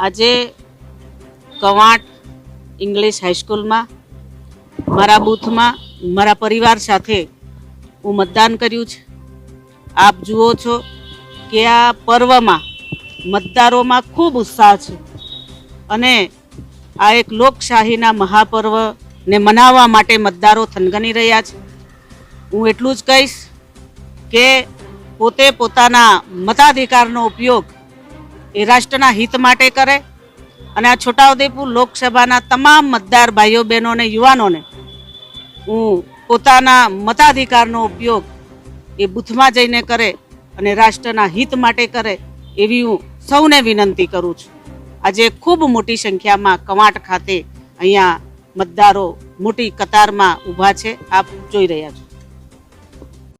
આજે કવાંટ ઇંગ્લિશ હાઈસ્કૂલમાં મારા બૂથમાં મારા પરિવાર સાથે હું મતદાન કર્યું છે। આપ જુઓ છો કે આ પર્વમાં મતદારોમાં ખૂબ ઉત્સાહ છે અને આ એક લોકશાહીના મહાપર્વને મનાવવા માટે મતદારો થનગની રહ્યા છે। હું એટલું જ કહીશ કે પોતે પોતાના મતાધિકારનો ઉપયોગ એ રાષ્ટ્રના હિત માટે કરે અને આ છોટાઉદેપુર લોકસભાના તમામ મતદાર ભાઈઓ બહેનોને યુવાનોને હું પોતાના મતાધિકારનો ઉપયોગ એ બૂથમાં જઈને કરે અને રાષ્ટ્રના હિત માટે કરે એવી હું સૌને વિનંતી કરું છું। આજે ખૂબ મોટી સંખ્યામાં કવાંટ ખાતે અહીંયા મતદારો મોટી કતારમાં ઊભા છે, આપ જોઈ રહ્યા છો।